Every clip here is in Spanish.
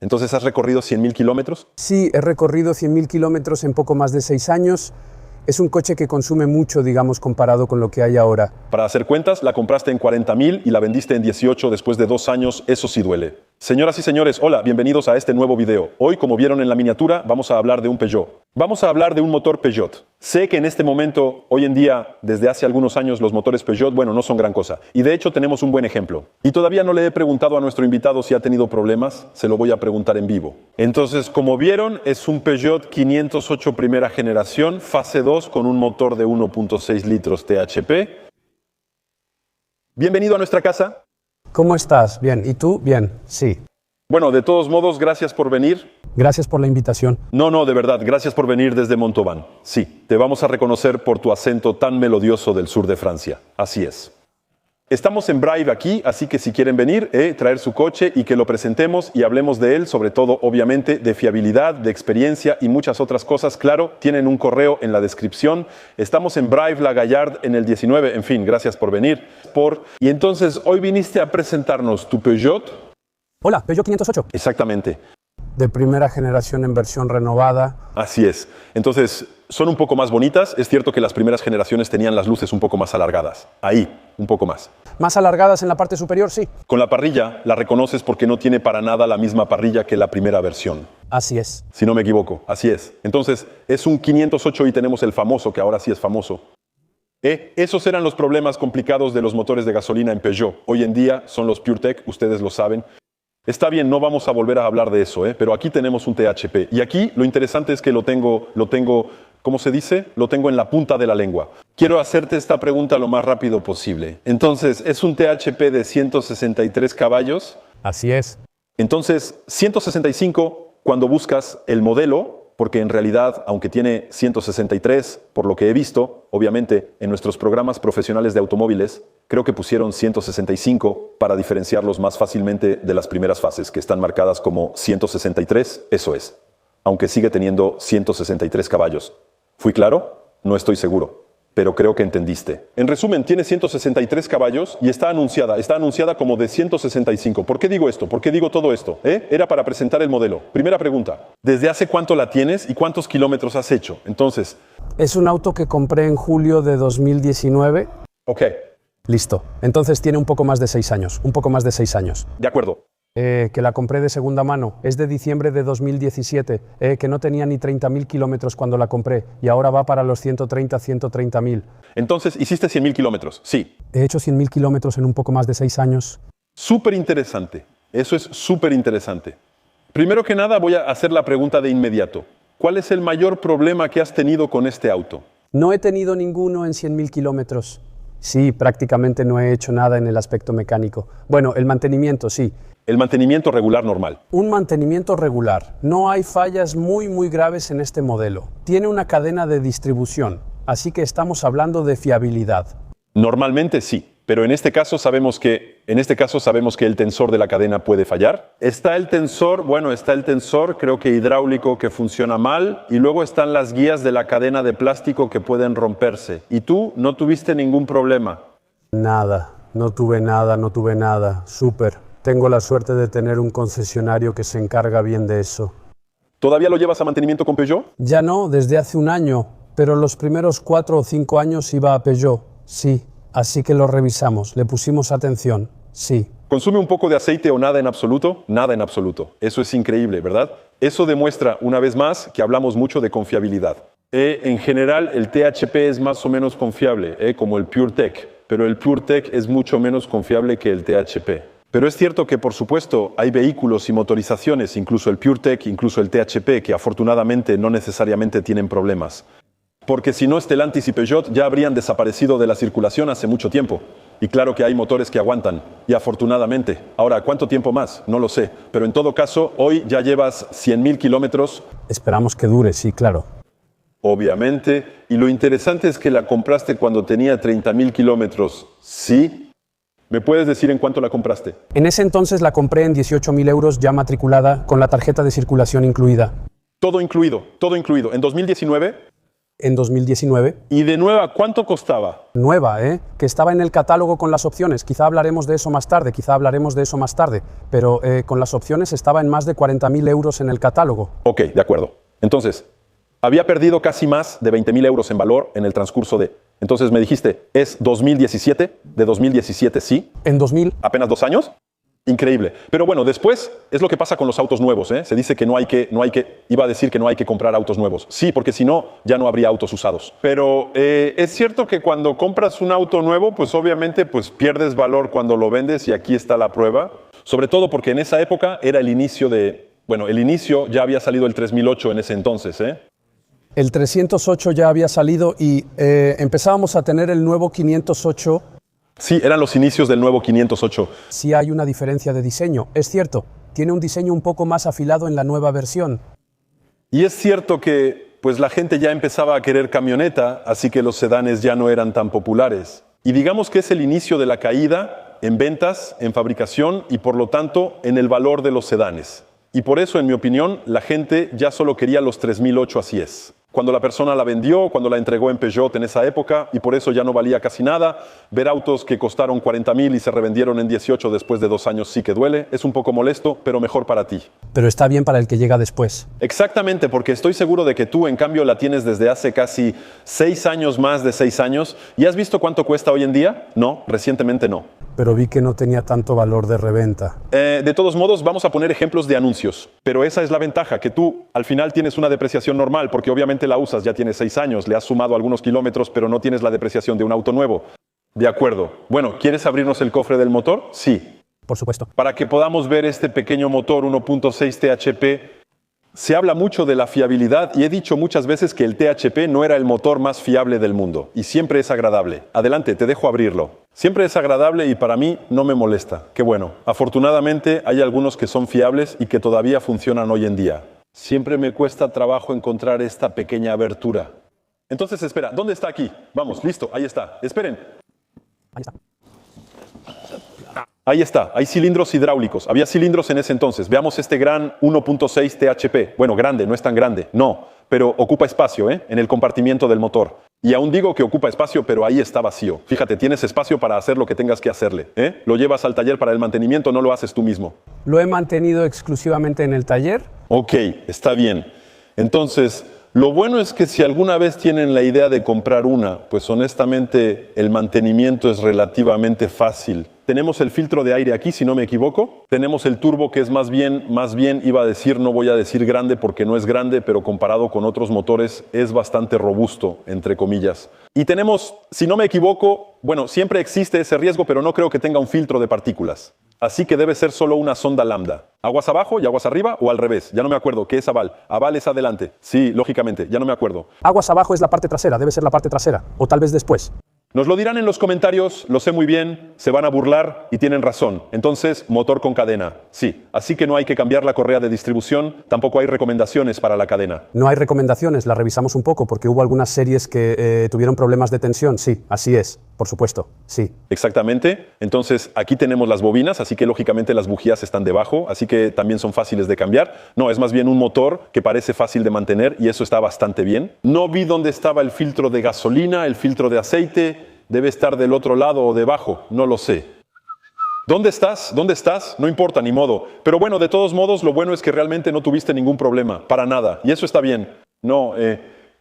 Entonces, ¿has recorrido 100.000 kilómetros? Sí, he recorrido 100.000 kilómetros en poco más de 6 años. Es un coche que consume mucho, digamos, comparado con lo que hay ahora. Para hacer cuentas, la compraste en 40.000 y la vendiste en 18 después de 2 años. Eso sí duele. Señoras y señores, hola, bienvenidos a este nuevo video. Hoy, como vieron en la miniatura, vamos a hablar de un Peugeot. Vamos a hablar de un motor Peugeot. Sé que en este momento, hoy en día, desde hace algunos años, los motores Peugeot, bueno, no son gran cosa. Y de hecho tenemos un buen ejemplo. Y todavía no le he preguntado a nuestro invitado si ha tenido problemas. Se lo voy a preguntar en vivo. Entonces, como vieron, es un Peugeot 508 primera generación, fase 2, con un motor de 1.6 litros THP. Bienvenido a nuestra casa. ¿Cómo estás? Bien. ¿Y tú? Bien. Sí. Bueno, de todos modos, gracias por venir. Gracias por la invitación. No, de verdad, gracias por venir desde Montauban. Sí, te vamos a reconocer por tu acento tan melodioso del sur de Francia. Así es. Estamos en Brive aquí, así que si quieren venir, traer su coche y que lo presentemos y hablemos de él, sobre todo, obviamente, de fiabilidad, de experiencia y muchas otras cosas. Claro, tienen un correo en la descripción. Estamos en Brive, La Gaillarde, en el 19. En fin, gracias por venir. Y entonces, hoy viniste a presentarnos tu Peugeot. Hola, Peugeot 508. Exactamente. De primera generación en versión renovada. Así es. Entonces, son un poco más bonitas. Es cierto que las primeras generaciones tenían las luces un poco más alargadas. Ahí, un poco más. Más alargadas en la parte superior, sí. Con la parrilla la reconoces porque no tiene para nada la misma parrilla que la primera versión. Así es. Si no me equivoco, así es. Entonces, es un 508 y tenemos el famoso, que ahora sí es famoso. Esos eran los problemas complicados de los motores de gasolina en Peugeot. Hoy en día son los PureTech, ustedes lo saben. Está bien, no vamos a volver a hablar de eso, pero aquí tenemos un THP. Y aquí lo interesante es que lo tengo, ¿cómo se dice? Lo tengo en la punta de la lengua. Quiero hacerte esta pregunta lo más rápido posible. Entonces, ¿es un THP de 163 caballos? Así es. Entonces, 165, cuando buscas el modelo, porque en realidad, aunque tiene 163, por lo que he visto, obviamente, en nuestros programas profesionales de automóviles, creo que pusieron 165 para diferenciarlos más fácilmente de las primeras fases, que están marcadas como 163, eso es. Aunque sigue teniendo 163 caballos. ¿Fui claro? No estoy seguro, pero creo que entendiste. En resumen, tiene 163 caballos y está anunciada como de 165. ¿Por qué digo esto? ¿Por qué digo todo esto? Era para presentar el modelo. Primera pregunta, ¿desde hace cuánto la tienes y cuántos kilómetros has hecho? Entonces... Es un auto que compré en julio de 2019. Ok. Listo. Entonces tiene un poco más de 6 años. Un poco más de 6 años. De acuerdo. Que la compré de segunda mano. Es de diciembre de 2017. Que no tenía ni 30.000 kilómetros cuando la compré. Y ahora va para los 130.000. Entonces, ¿hiciste 100.000 kilómetros? Sí. He hecho 100.000 kilómetros en un poco más de 6 años. Súper interesante. Eso es súper interesante. Primero que nada, voy a hacer la pregunta de inmediato. ¿Cuál es el mayor problema que has tenido con este auto? No he tenido ninguno en 100.000 kilómetros. Sí, prácticamente no he hecho nada en el aspecto mecánico. Bueno, el mantenimiento, sí. El mantenimiento regular normal. Un mantenimiento regular. No hay fallas muy graves en este modelo. Tiene una cadena de distribución, así que estamos hablando de fiabilidad. Normalmente sí, pero en este caso sabemos que el tensor de la cadena puede fallar. Está el tensor, creo que hidráulico, que funciona mal, y luego están las guías de la cadena de plástico que pueden romperse. ¿Y tú no tuviste ningún problema? Nada, no tuve nada. Súper. Tengo la suerte de tener un concesionario que se encarga bien de eso. ¿Todavía lo llevas a mantenimiento con Peugeot? Ya no, desde hace un año, pero los primeros 4 o 5 años iba a Peugeot, sí. Así que lo revisamos, le pusimos atención, sí. ¿Consume un poco de aceite o nada en absoluto? Nada en absoluto. Eso es increíble, ¿verdad? Eso demuestra, una vez más, que hablamos mucho de confiabilidad. En general, el THP es más o menos confiable, como el PureTech, pero el PureTech es mucho menos confiable que el THP. Pero es cierto que, por supuesto, hay vehículos y motorizaciones, incluso el PureTech, incluso el THP, que afortunadamente no necesariamente tienen problemas. Porque si no, Stellantis y Peugeot ya habrían desaparecido de la circulación hace mucho tiempo. Y claro que hay motores que aguantan, y afortunadamente. Ahora, ¿cuánto tiempo más? No lo sé. Pero en todo caso, hoy ya llevas 100.000 kilómetros. Esperamos que dure, sí, claro. Obviamente. Y lo interesante es que la compraste cuando tenía 30.000 kilómetros. ¿Sí? ¿Me puedes decir en cuánto la compraste? En ese entonces la compré en 18.000 euros ya matriculada, con la tarjeta de circulación incluida. Todo incluido, todo incluido. ¿En 2019? en 2019. Y de nueva, ¿cuánto costaba? Nueva, que estaba en el catálogo con las opciones. Quizá hablaremos de eso más tarde, pero con las opciones estaba en más de 40.000 euros en el catálogo. Ok, de acuerdo. Entonces, había perdido casi más de 20.000 euros en valor en el transcurso de... Entonces me dijiste, ¿es 2017? ¿De 2017 sí? En 2000. ¿Apenas 2 años? Increíble. Pero bueno, después es lo que pasa con los autos nuevos. Se dice que iba a decir que no hay que comprar autos nuevos. Sí, porque si no, ya no habría autos usados. Pero es cierto que cuando compras un auto nuevo, pues obviamente pues pierdes valor cuando lo vendes y aquí está la prueba. Sobre todo porque en esa época era el inicio de... Bueno, el inicio ya había salido el 3008 en ese entonces, El 308 ya había salido y empezábamos a tener el nuevo 508. Sí, eran los inicios del nuevo 508. Sí hay una diferencia de diseño, es cierto. Tiene un diseño un poco más afilado en la nueva versión. Y es cierto que pues la gente ya empezaba a querer camioneta, así que los sedanes ya no eran tan populares. Y digamos que es el inicio de la caída en ventas, en fabricación y por lo tanto en el valor de los sedanes. Y por eso, en mi opinión, la gente ya solo quería los 3008, así es. Cuando la persona la vendió, cuando la entregó en Peugeot en esa época, y por eso ya no valía casi nada, ver autos que costaron 40.000 y se revendieron en 18 después de 2 años sí que duele, es un poco molesto, pero mejor para ti. Pero está bien para el que llega después. Exactamente, porque estoy seguro de que tú, en cambio, la tienes desde hace casi 6 años, más de 6 años, ¿y has visto cuánto cuesta hoy en día? No, recientemente no. Pero vi que no tenía tanto valor de reventa. De todos modos, vamos a poner ejemplos de anuncios. Pero esa es la ventaja, que tú al final tienes una depreciación normal, porque obviamente la usas, ya tienes 6 años, le has sumado algunos kilómetros, pero no tienes la depreciación de un auto nuevo. De acuerdo. Bueno, ¿quieres abrirnos el cofre del motor? Sí. Por supuesto. Para que podamos ver este pequeño motor 1.6 THP, se habla mucho de la fiabilidad y he dicho muchas veces que el THP no era el motor más fiable del mundo y siempre es agradable. Adelante, te dejo abrirlo. Siempre es agradable y para mí no me molesta. Qué bueno. Afortunadamente hay algunos que son fiables y que todavía funcionan hoy en día. Siempre me cuesta trabajo encontrar esta pequeña abertura. Entonces, espera, ¿dónde está aquí? Vamos, listo, ahí está. Esperen. Ahí está. Ahí está, hay cilindros hidráulicos. Había cilindros en ese entonces. Veamos este gran 1.6 THP. Bueno, grande, no es tan grande. No, pero ocupa espacio, en el compartimiento del motor. Y aún digo que ocupa espacio, pero ahí está vacío. Fíjate, tienes espacio para hacer lo que tengas que hacerle. Lo llevas al taller para el mantenimiento, no lo haces tú mismo. ¿Lo he mantenido exclusivamente en el taller? Ok, está bien. Entonces, lo bueno es que si alguna vez tienen la idea de comprar una, pues honestamente el mantenimiento es relativamente fácil. Tenemos el filtro de aire aquí, si no me equivoco. Tenemos el turbo que es más bien iba a decir, no voy a decir grande porque no es grande, pero comparado con otros motores es bastante robusto, entre comillas. Y tenemos, si no me equivoco, bueno, siempre existe ese riesgo, pero no creo que tenga un filtro de partículas. Así que debe ser solo una sonda lambda. ¿Aguas abajo y aguas arriba o al revés? Ya no me acuerdo. ¿Qué es aval? Aval es adelante. Sí, lógicamente, ya no me acuerdo. Aguas abajo es la parte trasera, debe ser la parte trasera. O tal vez después. Nos lo dirán en los comentarios, lo sé muy bien, se van a burlar y tienen razón. Entonces, motor con cadena. Sí, así que no hay que cambiar la correa de distribución, tampoco hay recomendaciones para la cadena. No hay recomendaciones, la revisamos un poco porque hubo algunas series que tuvieron problemas de tensión. Sí, así es, por supuesto, sí. Exactamente. Entonces, aquí tenemos las bobinas, así que lógicamente las bujías están debajo, así que también son fáciles de cambiar. No, es más bien un motor que parece fácil de mantener y eso está bastante bien. No vi dónde estaba el filtro de gasolina, el filtro de aceite. Debe estar del otro lado o debajo, no lo sé. ¿Dónde estás? ¿Dónde estás? No importa, ni modo. Pero bueno, de todos modos, lo bueno es que realmente no tuviste ningún problema, para nada. Y eso está bien. No,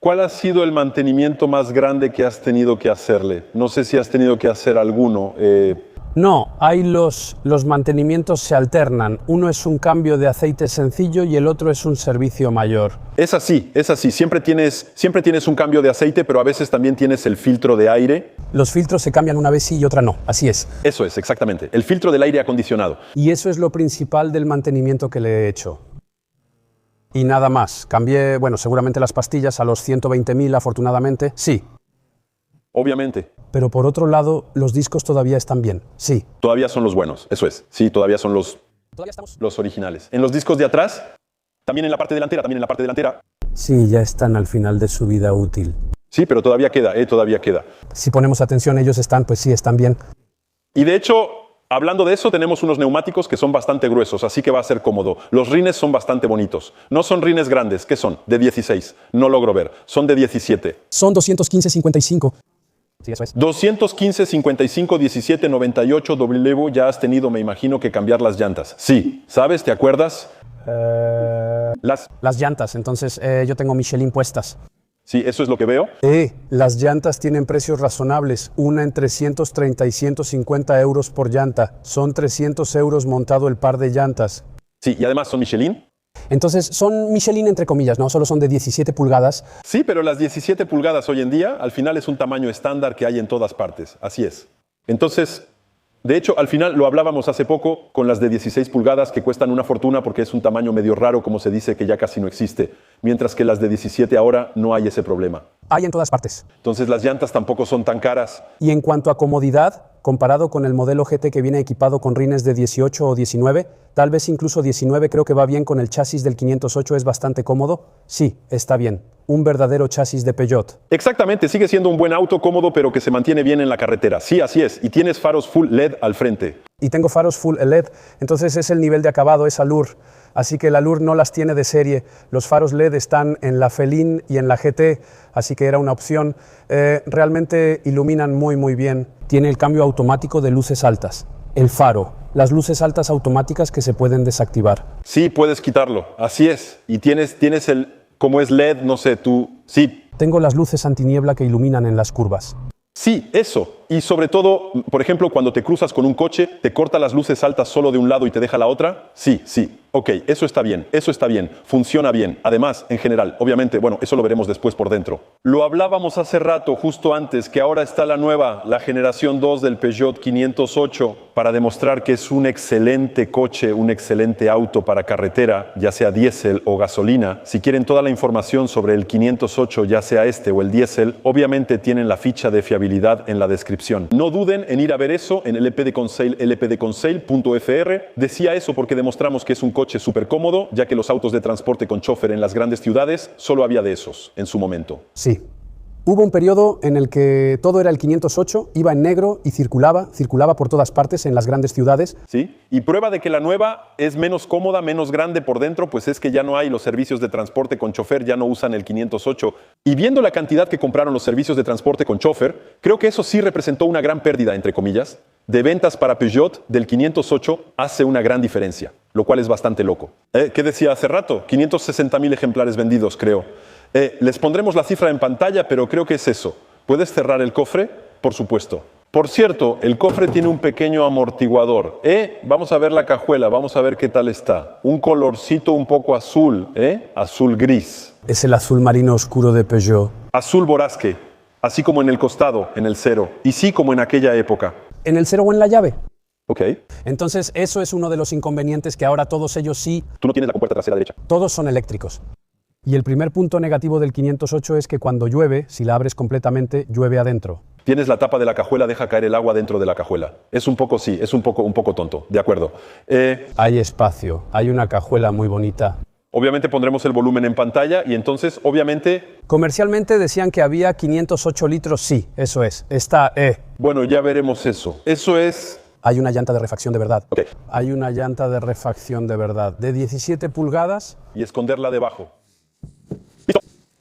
¿cuál ha sido el mantenimiento más grande que has tenido que hacerle? No sé si has tenido que hacer alguno. No, hay los mantenimientos se alternan. Uno es un cambio de aceite sencillo y el otro es un servicio mayor. Es así, es así. Siempre tienes un cambio de aceite, pero a veces también tienes el filtro de aire. Los filtros se cambian una vez sí y otra no, así es. Eso es, exactamente. El filtro del aire acondicionado. Y eso es lo principal del mantenimiento que le he hecho. Y nada más. Cambié, bueno, seguramente las pastillas a los 120.000, afortunadamente. Sí. Obviamente. Pero por otro lado, los discos todavía están bien. Sí. Todavía son los buenos, eso es. Sí, todavía son los originales. En los discos de atrás, también en la parte delantera. Sí, ya están al final de su vida útil. Sí, pero todavía queda, todavía queda. Si ponemos atención, ellos están, pues sí, están bien. Y de hecho, Hablando de eso, tenemos unos neumáticos que son bastante gruesos, así que va a ser cómodo. Los rines son bastante bonitos. No son rines grandes, ¿qué son? De 16. No logro ver. Son de 17. Son 215-55. Sí, eso es. 215, 55, 17, 98 W. Ya has tenido, me imagino, que cambiar las llantas. Sí. ¿Sabes? ¿Te acuerdas? Las llantas, entonces yo tengo Michelin puestas. Sí, eso es lo que veo. Las llantas tienen precios razonables, una en 330 y 150 euros por llanta. Son 300 euros montado el par de llantas. Sí, y además son Michelin. Entonces son Michelin entre comillas, ¿no? Solo son de 17 pulgadas. Sí, pero las 17 pulgadas hoy en día, al final es un tamaño estándar que hay en todas partes. Así es. Entonces, de hecho, al final lo hablábamos hace poco con las de 16 pulgadas que cuestan una fortuna porque es un tamaño medio raro, como se dice, que ya casi no existe. Mientras que las de 17 ahora no hay ese problema. Hay en todas partes. Entonces las llantas tampoco son tan caras. Y en cuanto a comodidad, comparado con el modelo GT que viene equipado con rines de 18 o 19, tal vez incluso 19, creo que va bien con el chasis del 508, es bastante cómodo. Sí, está bien. Un verdadero chasis de Peugeot. Exactamente, sigue siendo un buen auto cómodo, pero que se mantiene bien en la carretera. Sí, así es. Y tienes faros full LED al frente. Y tengo faros full LED, entonces es el nivel de acabado, es Allure. Así que el Allure no las tiene de serie. Los faros LED están en la Feline y en la GT, así que era una opción. Realmente iluminan muy bien. Tiene el cambio automático de luces altas. El faro, las luces altas automáticas que se pueden desactivar. Sí, puedes quitarlo, así es. Y tienes el, como es LED, no sé, tú, sí. Tengo las luces antiniebla que iluminan en las curvas. Sí, eso. Y sobre todo, por ejemplo, cuando te cruzas con un coche, ¿te corta las luces altas solo de un lado y te deja la otra? Sí. Ok, eso está bien, funciona bien. Además, en general, obviamente, bueno, eso lo veremos después por dentro. Lo hablábamos hace rato, justo antes, que ahora está la nueva, la generación 2 del Peugeot 508, para demostrar que es un excelente coche, un excelente auto para carretera, ya sea diésel o gasolina. Si quieren toda la información sobre el 508, ya sea este o el diésel, obviamente tienen la ficha de fiabilidad en la descripción. No duden en ir a ver eso en el LP de Conseil, lpdeconseil.fr. Decía eso porque demostramos que es un coche súper cómodo, ya que los autos de transporte con chofer en las grandes ciudades solo había de esos en su momento. Sí. Hubo un periodo en el que todo era el 508, iba en negro y circulaba por todas partes en las grandes ciudades. Sí, y prueba de que la nueva es menos cómoda, menos grande por dentro, pues es que ya no hay los servicios de transporte con chofer, ya no usan el 508. Y viendo la cantidad que compraron los servicios de transporte con chofer, creo que eso sí representó una gran pérdida, entre comillas, de ventas para Peugeot del 508 hace una gran diferencia, lo cual es bastante loco. ¿Qué decía hace rato? 560.000 ejemplares vendidos, creo. Les pondremos la cifra en pantalla, pero creo que es eso. ¿Puedes cerrar el cofre? Por supuesto. Por cierto, el cofre tiene un pequeño amortiguador. Vamos a ver la cajuela, vamos a ver qué tal está. Un colorcito un poco azul, azul gris. Es el azul marino oscuro de Peugeot. Azul borrasque, así como en el costado, en el cero. Y sí, como en aquella época. ¿En el cero o en la llave? Ok. Entonces, eso es uno de los inconvenientes que ahora todos ellos sí... Tú no tienes la compuerta trasera derecha. Todos son eléctricos. Y el primer punto negativo del 508 es que cuando llueve, si la abres completamente, llueve adentro. Tienes la tapa de la cajuela, deja caer el agua dentro de la cajuela. Es un poco, sí, es un poco tonto, de acuerdo. Hay espacio, hay una cajuela muy bonita. Obviamente pondremos el volumen en pantalla y entonces, obviamente... Comercialmente decían que había 508 litros, sí, eso es. Está, Bueno, ya veremos eso. Eso es... Hay una llanta de refacción de verdad. Ok. Hay una llanta de refacción de verdad, de 17 pulgadas. Y esconderla debajo.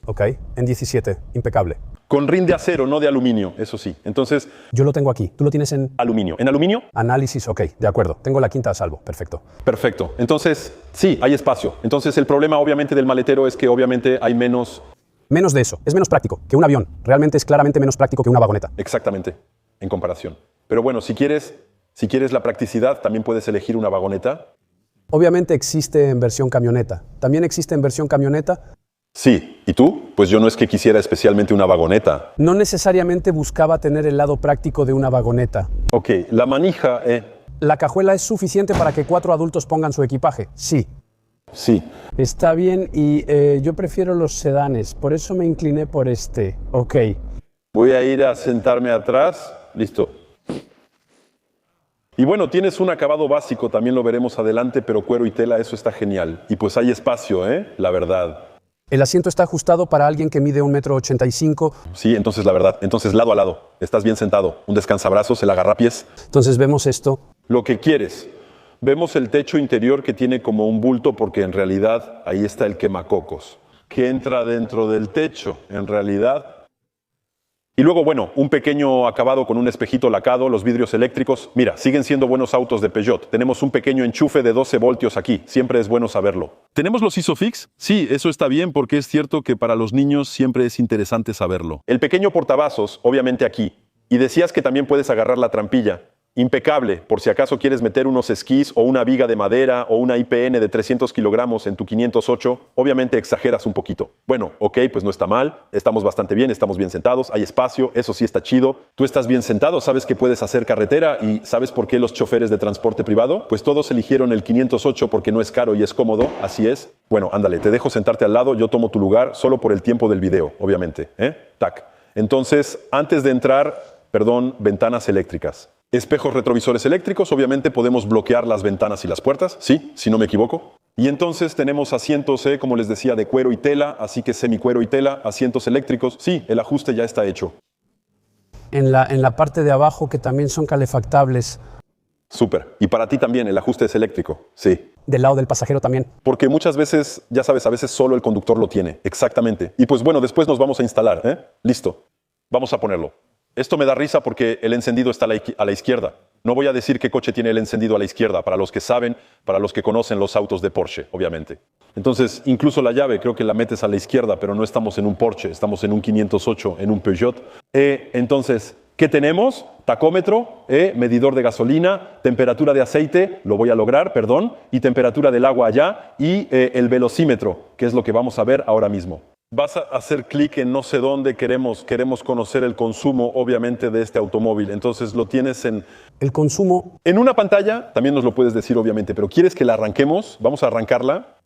Ok, en 17, impecable. Con rin de acero, no de aluminio, eso sí. Entonces... Yo lo tengo aquí, tú lo tienes en... Aluminio. ¿En aluminio? Análisis, ok, de acuerdo. Tengo la quinta a salvo, perfecto. Perfecto. Entonces, sí, hay espacio. Entonces, el problema obviamente del maletero es que obviamente hay menos... Menos de eso, es menos práctico que un avión. Realmente es claramente menos práctico que una vagoneta. Exactamente, en comparación. Pero bueno, si quieres la practicidad, también puedes elegir una vagoneta. Obviamente existe en versión camioneta. También existe en versión camioneta. Sí, ¿y tú? Pues yo no es que quisiera especialmente una vagoneta. No necesariamente buscaba tener el lado práctico de una vagoneta. Ok, la manija... ¿La cajuela es suficiente para que 4 adultos pongan su equipaje? Sí. Sí. Está bien y yo prefiero los sedanes, por eso me incliné por este. Ok. Voy a ir a sentarme atrás. Listo. Y bueno, tienes un acabado básico, también lo veremos adelante, pero cuero y tela, eso está genial. Y pues hay espacio, la verdad. El asiento está ajustado para alguien que mide 1,85 m. Sí, entonces la verdad. Entonces lado a lado. Estás bien sentado. Un descansabrazos, el agarrapiés. Entonces vemos esto. Lo que quieres. Vemos el techo interior que tiene como un bulto porque en realidad ahí está el quemacocos, que entra dentro del techo, en realidad. Y luego, bueno, un pequeño acabado con un espejito lacado, los vidrios eléctricos. Mira, siguen siendo buenos autos de Peugeot. Tenemos un pequeño enchufe de 12 voltios aquí. Siempre es bueno saberlo. ¿Tenemos los ISOFIX? Sí, eso está bien porque es cierto que para los niños siempre es interesante saberlo. El pequeño portavasos, obviamente aquí. Y decías que también puedes agarrar la trampilla. Impecable, por si acaso quieres meter unos esquís o una viga de madera o una IPN de 300 kilogramos en tu 508, obviamente exageras un poquito. Bueno, ok, pues no está mal, estamos bastante bien, estamos bien sentados, hay espacio, eso sí está chido. Tú estás bien sentado, sabes que puedes hacer carretera y ¿sabes por qué los choferes de transporte privado? Pues todos eligieron el 508 porque no es caro y es cómodo, así es. Bueno, ándale, te dejo sentarte al lado, yo tomo tu lugar solo por el tiempo del video, obviamente. Tac. Entonces, antes de entrar, ventanas eléctricas. Espejos retrovisores eléctricos, obviamente podemos bloquear las ventanas y las puertas, sí, si no me equivoco. Y entonces tenemos asientos, como les decía, de cuero y tela, así que semicuero y tela, asientos eléctricos, sí, el ajuste ya está hecho. En la parte de abajo que también son calefactables. Súper. Y para ti también el ajuste es eléctrico, sí. Del lado del pasajero también. Porque muchas veces, ya sabes, a veces solo el conductor lo tiene, exactamente. Y pues bueno, después nos vamos a instalar, Listo, vamos a ponerlo. Esto me da risa porque el encendido está a la izquierda. No voy a decir qué coche tiene el encendido a la izquierda, para los que saben, para los que conocen los autos de Porsche, obviamente. Entonces, incluso la llave creo que la metes a la izquierda, pero no estamos en un Porsche, estamos en un 508, en un Peugeot. Entonces, ¿qué tenemos? Tacómetro, medidor de gasolina, temperatura de aceite, lo voy a lograr, y temperatura del agua allá, y el velocímetro, que es lo que vamos a ver ahora mismo. Vas a hacer clic en no sé dónde, queremos conocer el consumo, obviamente, de este automóvil. Entonces lo tienes en... El consumo... En una pantalla, también nos lo puedes decir, obviamente, pero ¿quieres que la arranquemos? Vamos a arrancarla.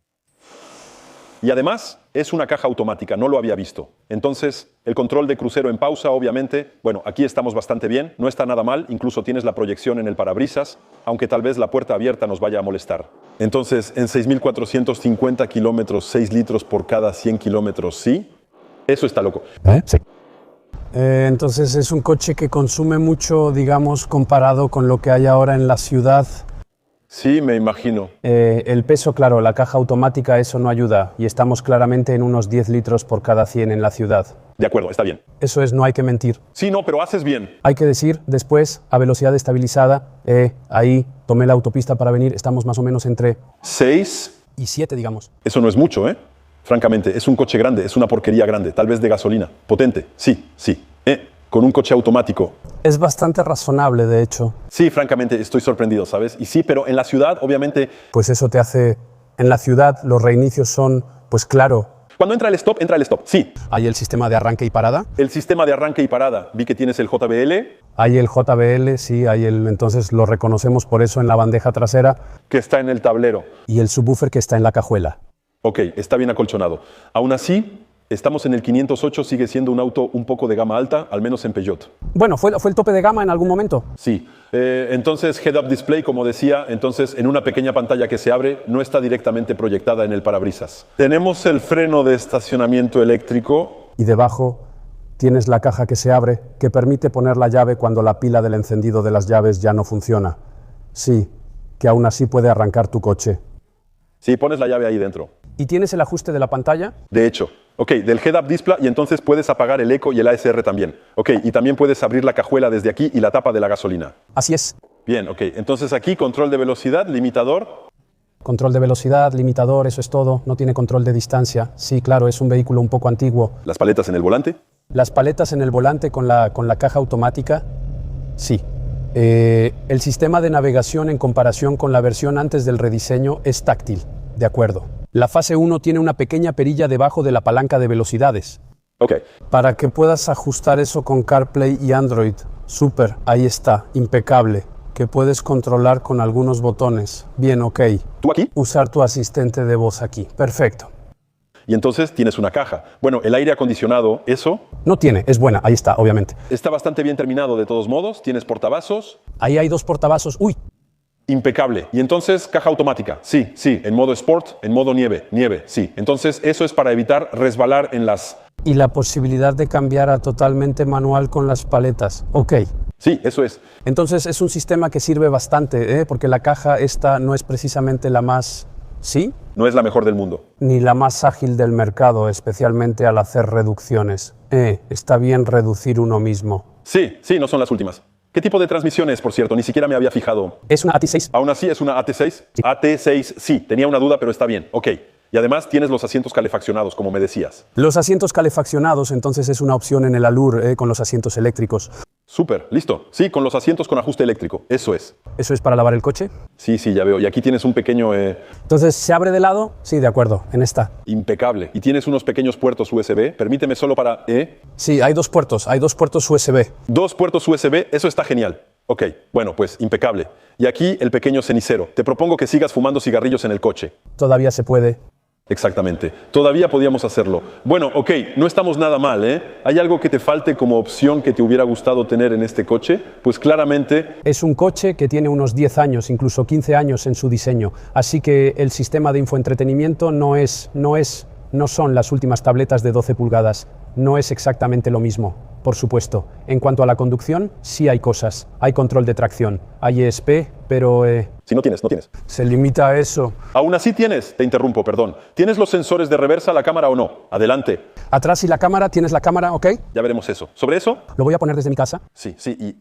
Y además, es una caja automática, no lo había visto. Entonces, el control de crucero en pausa, obviamente. Bueno, aquí estamos bastante bien, no está nada mal. Incluso tienes la proyección en el parabrisas, aunque tal vez la puerta abierta nos vaya a molestar. Entonces, en 6.450 kilómetros, 6 litros por cada 100 kilómetros, ¿sí? Eso está loco. Sí. Entonces, es un coche que consume mucho, digamos, comparado con lo que hay ahora en la ciudad. Sí, me imagino. El peso, claro, la caja automática, eso no ayuda. Y estamos claramente en unos 10 litros por cada 100 en la ciudad. De acuerdo, está bien. Eso es, no hay que mentir. Sí, no, pero haces bien. Hay que decir, después, a velocidad estabilizada, ahí tomé la autopista para venir, estamos más o menos entre 6 y 7, digamos. Eso no es mucho, Francamente, es un coche grande, es una porquería grande, tal vez de gasolina. Potente, sí. Con un coche automático. Es bastante razonable, de hecho. Sí, francamente, estoy sorprendido, ¿sabes? Y sí, pero en la ciudad, obviamente... Pues eso te hace... En la ciudad, los reinicios son, pues claro... Cuando entra el stop, sí. Hay el sistema de arranque y parada. El sistema de arranque y parada. Vi que tienes el JBL. Hay el JBL, sí, entonces lo reconocemos por eso en la bandeja trasera. Que está en el tablero. Y el subwoofer que está en la cajuela. Ok, está bien acolchonado. Aún así... Estamos en el 508, sigue siendo un auto un poco de gama alta, al menos en Peugeot. Bueno, ¿fue el tope de gama en algún momento? Sí. Entonces, head-up display, como decía, entonces en una pequeña pantalla que se abre, no está directamente proyectada en el parabrisas. Tenemos el freno de estacionamiento eléctrico. Y debajo tienes la caja que se abre, que permite poner la llave cuando la pila del encendido de las llaves ya no funciona. Sí, que aún así puede arrancar tu coche. Sí, pones la llave ahí dentro. ¿Y tienes el ajuste de la pantalla? De hecho. Ok, del head-up display y entonces puedes apagar el eco y el ASR también. Ok, y también puedes abrir la cajuela desde aquí y la tapa de la gasolina. Así es. Bien, ok. Entonces aquí control de velocidad, limitador. Control de velocidad, limitador, eso es todo. No tiene control de distancia. Sí, claro, es un vehículo un poco antiguo. Las paletas en el volante. Las paletas en el volante con la caja automática, sí. El sistema de navegación en comparación con la versión antes del rediseño es táctil, de acuerdo. La fase 1 tiene una pequeña perilla debajo de la palanca de velocidades. Ok. Para que puedas ajustar eso con CarPlay y Android. Súper, ahí está, impecable. Que puedes controlar con algunos botones. Bien, ok. ¿Tú aquí? Usar tu asistente de voz aquí. Perfecto. Y entonces tienes una caja. Bueno, el aire acondicionado, eso... No tiene, es buena, ahí está, obviamente. Está bastante bien terminado de todos modos. Tienes portavasos. Ahí hay 2 portavasos. ¡Uy! Impecable. Y entonces, caja automática. Sí, en modo Sport, en modo nieve, sí. Entonces, eso es para evitar resbalar en las... Y la posibilidad de cambiar a totalmente manual con las paletas. Ok. Sí, eso es. Entonces es un sistema que sirve bastante, porque la caja esta no es precisamente la más, ¿sí? No es la mejor del mundo. Ni la más ágil del mercado, especialmente al hacer reducciones. Está bien reducir uno mismo. Sí, no son las últimas. ¿Qué tipo de transmisión es, por cierto? Ni siquiera me había fijado. Es una AT6. Aún así, ¿es una AT6? Sí. AT6, sí. Tenía una duda, pero está bien. Ok. Y además tienes los asientos calefaccionados, como me decías. Los asientos calefaccionados, entonces es una opción en el Allure, con los asientos eléctricos. Súper, listo. Sí, con los asientos con ajuste eléctrico. Eso es. ¿Eso es para lavar el coche? Sí, ya veo. Y aquí tienes un pequeño... Entonces, ¿se abre de lado? Sí, de acuerdo, en esta. Impecable. Y tienes unos pequeños puertos USB. Permíteme solo para... Sí, hay dos puertos USB. 2 puertos USB, eso está genial. Ok, bueno, pues impecable. Y aquí el pequeño cenicero. Te propongo que sigas fumando cigarrillos en el coche. Todavía se puede. Exactamente. Todavía podíamos hacerlo. Bueno, ok, no estamos nada mal, ¿eh? ¿Hay algo que te falte como opción que te hubiera gustado tener en este coche? Pues claramente... Es un coche que tiene unos 10 años, incluso 15 años en su diseño. Así que el sistema de infoentretenimiento no son las últimas tabletas de 12 pulgadas. No es exactamente lo mismo, por supuesto. En cuanto a la conducción, sí hay cosas. Hay control de tracción, hay ESP, pero... Si no tienes. Se limita a eso. Aún así tienes, te interrumpo, perdón. ¿Tienes los sensores de reversa, la cámara o no? Adelante. Atrás y la cámara, ¿tienes la cámara, ok? Ya veremos eso. ¿Sobre eso? Lo voy a poner desde mi casa. Sí, y...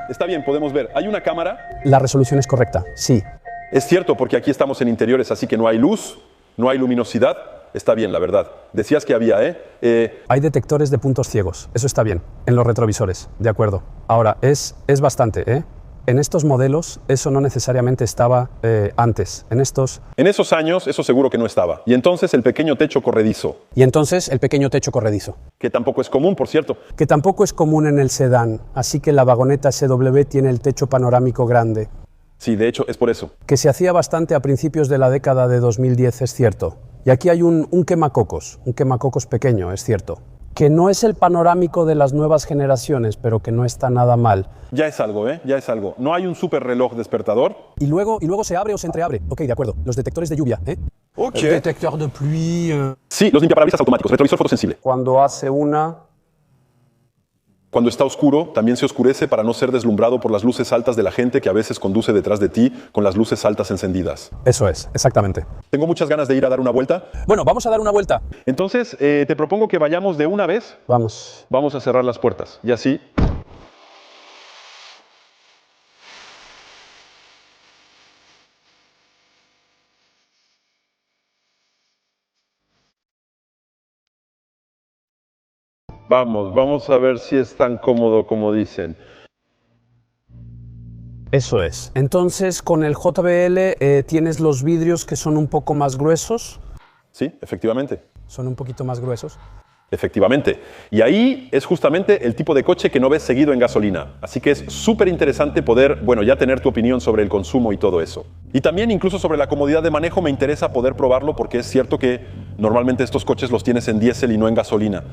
Está bien, podemos ver. ¿Hay una cámara? La resolución es correcta, sí. Es cierto, porque aquí estamos en interiores, así que no hay luz, no hay luminosidad. Está bien, la verdad. Decías que había, Hay detectores de puntos ciegos, eso está bien, en los retrovisores, de acuerdo. Ahora, es bastante, En estos modelos, eso no necesariamente estaba antes. En esos años, eso seguro que no estaba. Y entonces el pequeño techo corredizo. Y entonces el pequeño techo corredizo. Que tampoco es común, por cierto. Que tampoco es común en el sedán, así que la vagoneta SW tiene el techo panorámico grande. Sí, de hecho, es por eso. Que se hacía bastante a principios de la década de 2010, es cierto. Y aquí hay un quemacocos pequeño, es cierto. Que no es el panorámico de las nuevas generaciones, pero que no está nada mal. Ya es algo, ya es algo. ¿No hay un super reloj despertador? Y luego se abre o se entreabre. Ok, de acuerdo. Los detectores de lluvia, Ok. Detector de pluie. Sí, los limpiaparabrisas automáticos, retrovisor fotosensible. Cuando hace una... Cuando está oscuro, también se oscurece para no ser deslumbrado por las luces altas de la gente que a veces conduce detrás de ti con las luces altas encendidas. Eso es, exactamente. Tengo muchas ganas de ir a dar una vuelta. Bueno, vamos a dar una vuelta. Entonces, te propongo que vayamos de una vez. Vamos. Vamos a cerrar las puertas. Y así... Vamos a ver si es tan cómodo como dicen. Eso es. Entonces, con el JBL tienes los vidrios que son un poco más gruesos. Sí, efectivamente. Son un poquito más gruesos. Efectivamente. Y ahí es justamente el tipo de coche que no ves seguido en gasolina. Así que es súper interesante poder, ya tener tu opinión sobre el consumo y todo eso. Y también incluso sobre la comodidad de manejo me interesa poder probarlo porque es cierto que normalmente estos coches los tienes en diésel y no en gasolina.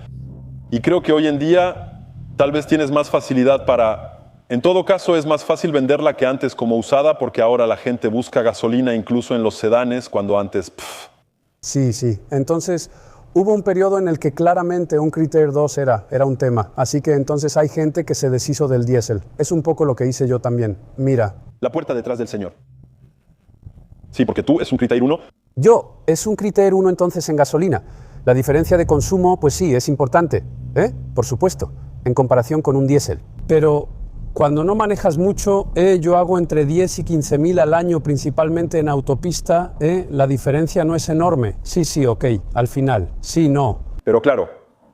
Y creo que hoy en día tal vez tienes más facilidad para... En todo caso es más fácil venderla que antes como usada porque ahora la gente busca gasolina incluso en los sedanes cuando antes... Sí. Entonces hubo un periodo en el que claramente un Criteer 2 era un tema. Así que entonces hay gente que se deshizo del diésel. Es un poco lo que hice yo también. Mira. La puerta detrás del señor. Sí, porque tú es un Criteer 1. Es un Criteer 1 entonces en gasolina. La diferencia de consumo, pues sí, es importante, por supuesto, en comparación con un diésel. Pero cuando no manejas mucho, yo hago entre 10 y 15.000 al año, principalmente en autopista, la diferencia no es enorme. Sí, ok, al final, sí, no. Pero claro,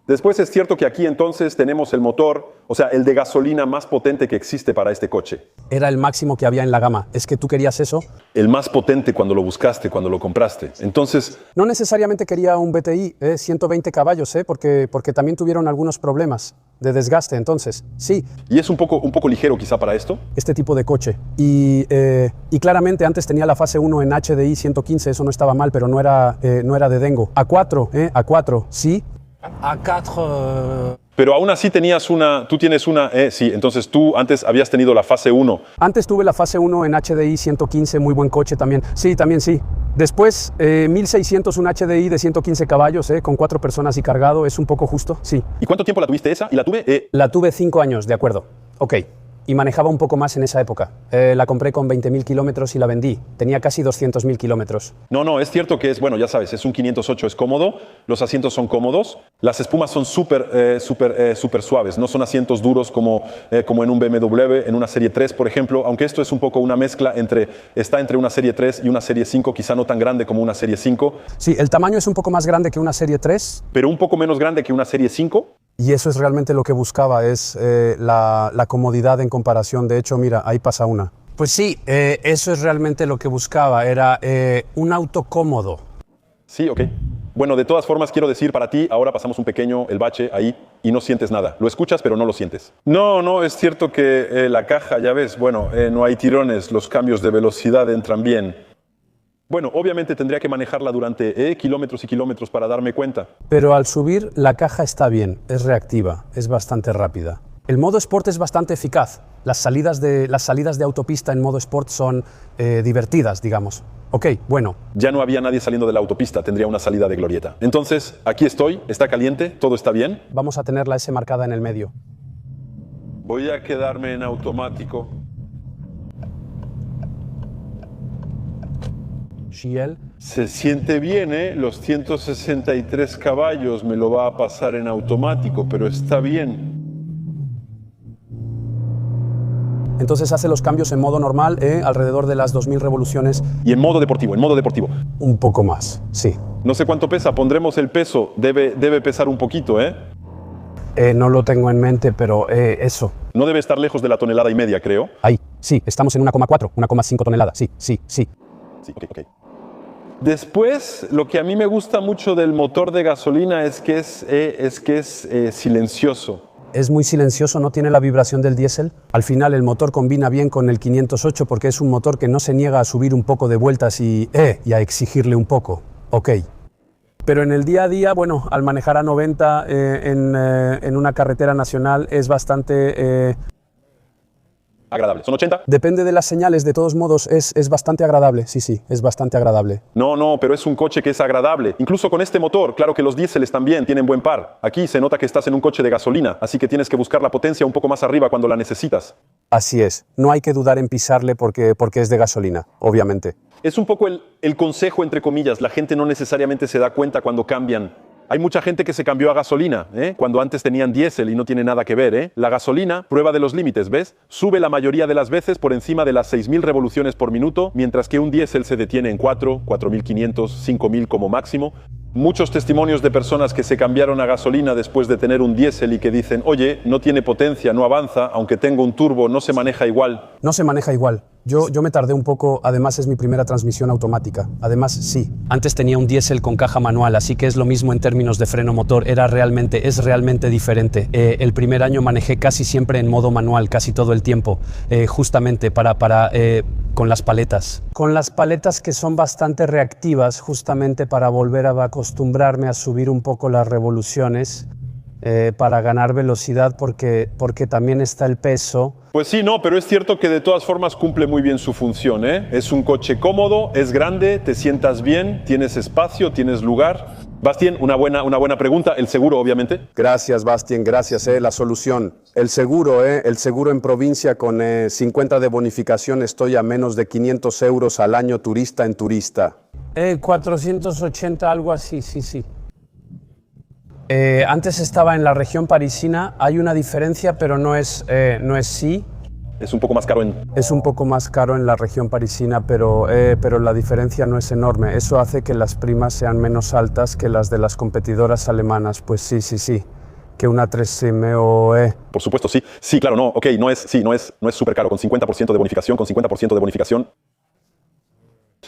después es cierto que aquí entonces tenemos el motor, o sea, el de gasolina más potente que existe para este coche. Era el máximo que había en la gama. ¿Es que tú querías eso? El más potente cuando lo buscaste, cuando lo compraste. Entonces... No necesariamente quería un BTI, 120 caballos, porque también tuvieron algunos problemas de desgaste, entonces, sí. ¿Y es un poco ligero quizá para esto? Este tipo de coche. Y claramente antes tenía la fase 1 en HDI 115, eso no estaba mal, pero no era de Dengo. A4, sí. A4... Pero aún así tú tienes una, sí, entonces tú antes habías tenido la fase 1. Antes tuve la fase 1 en HDI 115, muy buen coche también. Sí, también sí. Después, 1600, un HDI de 115 caballos, con 4 personas y cargado, ¿es un poco justo? Sí. ¿Y cuánto tiempo la tuviste esa? Y la tuve... La tuve 5 años, de acuerdo. Ok. Y manejaba un poco más en esa época. La compré con 20.000 kilómetros y la vendí. Tenía casi 200.000 kilómetros. No, es cierto que es, bueno, ya sabes, es un 508, es cómodo, los asientos son cómodos, las espumas son súper suaves, no son asientos duros como en un BMW, en una Serie 3, por ejemplo, aunque esto es un poco una mezcla está entre una Serie 3 y una Serie 5, quizá no tan grande como una Serie 5. Sí, el tamaño es un poco más grande que una Serie 3. Pero un poco menos grande que una Serie 5. Y eso es realmente lo que buscaba, es la comodidad en comparación. De hecho, mira, ahí pasa una. Pues sí, eso es realmente lo que buscaba, era un auto cómodo. Sí, ok. Bueno, de todas formas, quiero decir para ti, ahora pasamos el bache ahí y no sientes nada. Lo escuchas, pero no lo sientes. No, es cierto que la caja, ya ves, bueno, no hay tirones, los cambios de velocidad entran bien. Bueno, obviamente tendría que manejarla durante kilómetros y kilómetros para darme cuenta. Pero al subir, la caja está bien, es reactiva, es bastante rápida. El modo Sport es bastante eficaz. Las salidas de autopista en modo Sport son divertidas, digamos. Ok, bueno. Ya no había nadie saliendo de la autopista, tendría una salida de glorieta. Entonces, aquí estoy, está caliente, todo está bien. Vamos a tener la S marcada en el medio. Voy a quedarme en automático. Shiel. Se siente bien, ¿eh? Los 163 caballos me lo va a pasar en automático, pero está bien. Entonces hace los cambios en modo normal, alrededor de las 2000 revoluciones. Y en modo deportivo, Un poco más, sí. No sé cuánto pesa, pondremos el peso. Debe pesar un poquito, ¿eh? No lo tengo en mente, pero eso. No debe estar lejos de la 1,5 toneladas, creo. Ahí, sí, estamos en 1,4, 1,5 toneladas, sí. Sí, ok. Después, lo que a mí me gusta mucho del motor de gasolina es que es silencioso. Es muy silencioso, no tiene la vibración del diésel. Al final el motor combina bien con el 508 porque es un motor que no se niega a subir un poco de vueltas y a exigirle un poco. Ok. Pero en el día a día, bueno, al manejar a 90 en una carretera nacional es bastante... agradable. ¿Son 80? Depende de las señales, de todos modos es bastante agradable, sí, es bastante agradable. No, pero es un coche que es agradable. Incluso con este motor, claro que los diéseles también tienen buen par. Aquí se nota que estás en un coche de gasolina, así que tienes que buscar la potencia un poco más arriba cuando la necesitas. Así es, no hay que dudar en pisarle porque es de gasolina, obviamente. Es un poco el consejo entre comillas, la gente no necesariamente se da cuenta cuando cambian. Hay mucha gente que se cambió a gasolina, cuando antes tenían diésel y no tiene nada que ver. La gasolina, prueba de los límites, ¿ves? Sube la mayoría de las veces por encima de las 6.000 revoluciones por minuto, mientras que un diésel se detiene en 4.500, 5.000 como máximo. Muchos testimonios de personas que se cambiaron a gasolina después de tener un diésel y que dicen, oye, no tiene potencia, no avanza, aunque tengo un turbo, no se maneja igual. No se maneja igual. Yo me tardé un poco, además es mi primera transmisión automática. Además, sí. Antes tenía un diésel con caja manual, así que es lo mismo en términos de freno motor. Es realmente diferente. El primer año manejé casi siempre en modo manual, casi todo el tiempo, justamente con las paletas. Con las paletas que son bastante reactivas, justamente para volver a acostumbrarme a subir un poco las revoluciones, para ganar velocidad, porque también está el peso. Pues sí, no, pero es cierto que de todas formas cumple muy bien su función, ¿eh? Es un coche cómodo, es grande, te sientas bien, tienes espacio, tienes lugar. Bastien, una buena pregunta. El seguro, obviamente. Gracias, Bastien, gracias. La solución. El seguro en provincia con 50 de bonificación estoy a menos de 500 euros al año turista en turista. 480, algo así, sí. Antes estaba en la región parisina, hay una diferencia, pero no es sí. Es un poco más caro Es un poco más caro en la región parisina, pero la diferencia no es enorme. Eso hace que las primas sean menos altas que las de las competidoras alemanas. Pues sí. Que una 3M o Por supuesto, sí. Sí, claro, no. Ok, no es súper caro, con 50% de bonificación,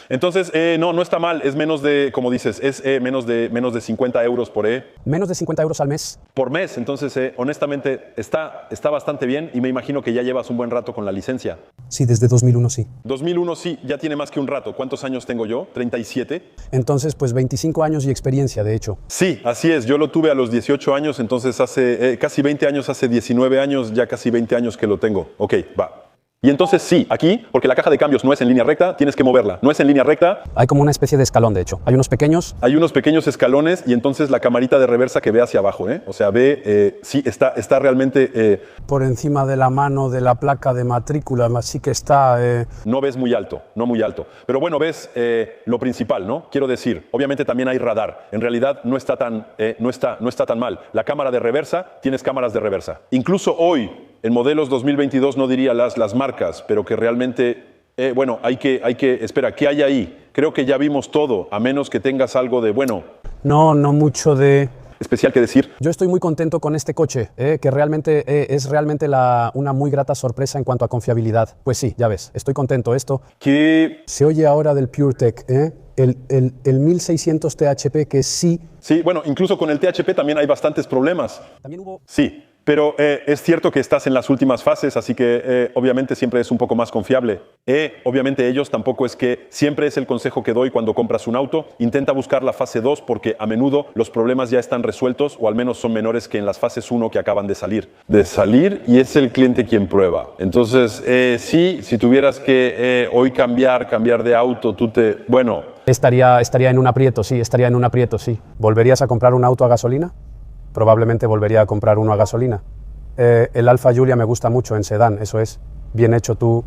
Entonces, no está mal, es menos de, como dices, es menos de 50 euros por Menos de 50 euros al mes. Por mes, entonces, honestamente, está bastante bien y me imagino que ya llevas un buen rato con la licencia. Sí, desde 2001 sí. 2001 sí, ya tiene más que un rato. ¿Cuántos años tengo yo? 37. Entonces, pues 25 años y experiencia, de hecho. Sí, así es, yo lo tuve a los 18 años, entonces hace casi 20 años, hace 19 años, ya casi 20 años que lo tengo. Ok, va. Y entonces sí, aquí, porque la caja de cambios no es en línea recta, tienes que moverla. No es en línea recta. Hay como una especie de escalón, de hecho. Hay unos pequeños. Hay unos pequeños escalones y entonces la camarita de reversa que ve hacia abajo, ¿eh? O sea, ve, sí, está realmente... Por encima de la mano de la placa de matrícula, así que está... No ves muy alto, no muy alto. Pero bueno, ves lo principal, ¿no? Quiero decir, obviamente también hay radar. En realidad no está tan mal. La cámara de reversa, tienes cámaras de reversa. Incluso hoy, en modelos 2022, no diría las marcas, pero que realmente, bueno, hay que, espera, ¿qué hay ahí? Creo que ya vimos todo, a menos que tengas algo de, bueno... No mucho de... especial que decir. Yo estoy muy contento con este coche, que realmente es realmente una muy grata sorpresa en cuanto a confiabilidad. Pues sí, ya ves, estoy contento. Esto ¿Qué? se oye ahora del PureTech, el 1600 THP que sí... Sí, bueno, incluso con el THP también hay bastantes problemas. También hubo... Sí, pero es cierto que estás en las últimas fases, así que obviamente siempre es un poco más confiable. Obviamente ellos tampoco es que siempre es el consejo que doy cuando compras un auto. Intenta buscar la fase 2 porque a menudo los problemas ya están resueltos o al menos son menores que en las fases 1 que acaban de salir. De salir y es el cliente quien prueba. Entonces, sí, si tuvieras que hoy cambiar de auto, bueno... Estaría en un aprieto, sí, estaría en un aprieto, sí. ¿Volverías a comprar un auto a gasolina? Probablemente volvería a comprar uno a gasolina. El Alfa Giulia me gusta mucho en sedán, eso es. Bien hecho tú,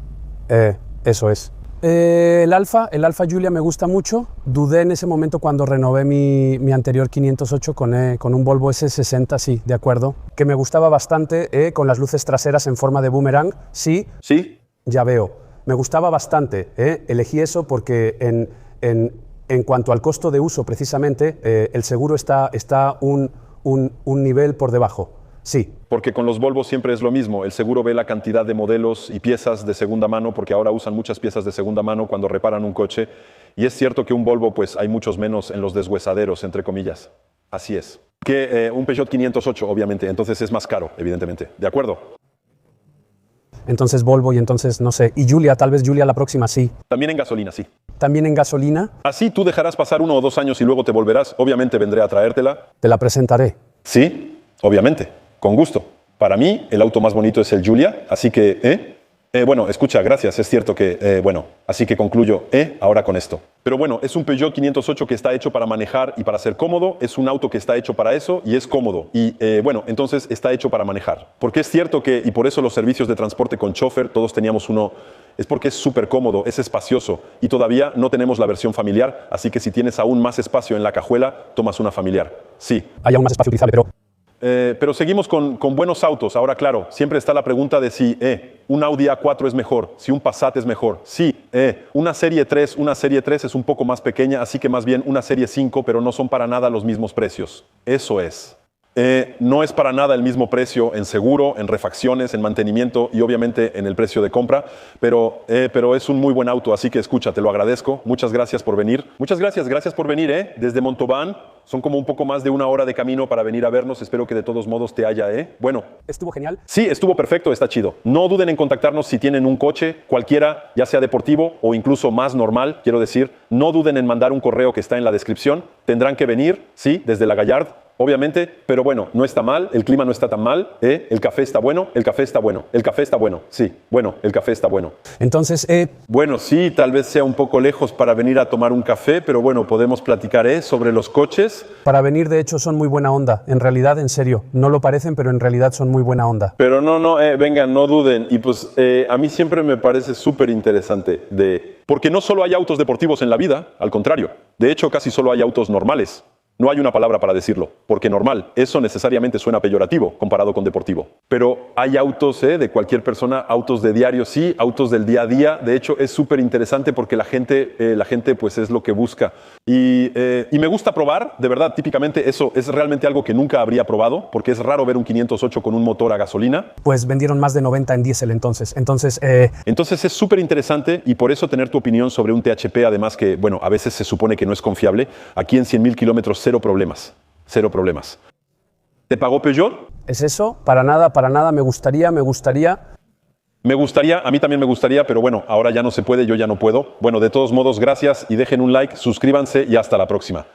eso es. El Alfa Giulia me gusta mucho. Dudé en ese momento cuando renové mi anterior 508 con un Volvo S60, sí, de acuerdo. Que me gustaba bastante, con las luces traseras en forma de boomerang, sí. ¿Sí? Ya veo. Me gustaba bastante, elegí eso porque en cuanto al costo de uso, precisamente, el seguro está un nivel por debajo. Sí. Porque con los Volvo siempre es lo mismo. El seguro ve la cantidad de modelos y piezas de segunda mano, porque ahora usan muchas piezas de segunda mano cuando reparan un coche. Y es cierto que un Volvo, pues hay muchos menos en los deshuesaderos, entre comillas. Así es. Que un Peugeot 508, obviamente. Entonces es más caro, evidentemente. ¿De acuerdo? Entonces Volvo y entonces, no sé. Y Giulia, tal vez Giulia la próxima, sí. También en gasolina, sí. ¿También en gasolina? Así tú dejarás pasar 1 o 2 años y luego te volverás. Obviamente vendré a traértela. Te la presentaré. Sí, obviamente. Con gusto. Para mí, el auto más bonito es el Giulia. Así que, bueno, escucha, gracias. Es cierto que, bueno, así que concluyo, ahora con esto. Pero bueno, es un Peugeot 508 que está hecho para manejar y para ser cómodo. Es un auto que está hecho para eso y es cómodo. Y bueno, entonces está hecho para manejar. Porque es cierto que, y por eso los servicios de transporte con chofer, todos teníamos uno, es porque es súper cómodo, es espacioso. Y todavía no tenemos la versión familiar, así que si tienes aún más espacio en la cajuela, tomas una familiar. Sí. Hay aún más espacio utilizable, pero seguimos con buenos autos. Ahora, claro, siempre está la pregunta de si un Audi A4 es mejor, si un Passat es mejor. Sí, una Serie 3 es un poco más pequeña, así que más bien una Serie 5, pero no son para nada los mismos precios. Eso es. No es para nada el mismo precio en seguro, en refacciones, en mantenimiento y obviamente en el precio de compra, pero es un muy buen auto, así que escucha, te lo agradezco. Muchas gracias por venir. Muchas gracias por venir, desde Montauban. Son como un poco más de 1 hora de camino para venir a vernos. Espero que de todos modos te haya, Bueno. ¿Estuvo genial? Sí, estuvo perfecto, está chido. No duden en contactarnos si tienen un coche, cualquiera, ya sea deportivo o incluso más normal, quiero decir. No duden en mandar un correo que está en la descripción. Tendrán que venir, sí, desde la Gallard, obviamente, pero bueno, no está mal, el clima no está tan mal, el café está bueno, el café está bueno, el café está bueno, sí, bueno, el café está bueno. Entonces, Bueno, sí, tal vez sea un poco lejos para venir a tomar un café, pero bueno, podemos platicar, sobre los coches. Para venir, de hecho, son muy buena onda. En realidad, en serio, no lo parecen, pero en realidad son muy buena onda. Pero no, vengan, no duden. Y pues a mí siempre me parece súper interesante porque no solo hay autos deportivos en la vida, al contrario. De hecho, casi solo hay autos normales. No hay una palabra para decirlo, porque normal, eso necesariamente suena peyorativo comparado con deportivo. Pero hay autos de cualquier persona, autos de diario sí, autos del día a día. De hecho, es súper interesante porque la gente pues es lo que busca. Y me gusta probar, de verdad, típicamente eso es realmente algo que nunca habría probado, porque es raro ver un 508 con un motor a gasolina. Pues vendieron más de 90 en diésel entonces. Entonces es súper interesante y por eso tener tu opinión sobre un THP, además que, bueno, a veces se supone que no es confiable. Aquí en 100.000 kilómetros, cero problemas. ¿Te pagó Peugeot? ¿Es eso? Para nada, me gustaría. A mí también me gustaría, pero bueno, ahora ya no se puede, yo ya no puedo. Bueno, de todos modos, gracias y dejen un like, suscríbanse y hasta la próxima.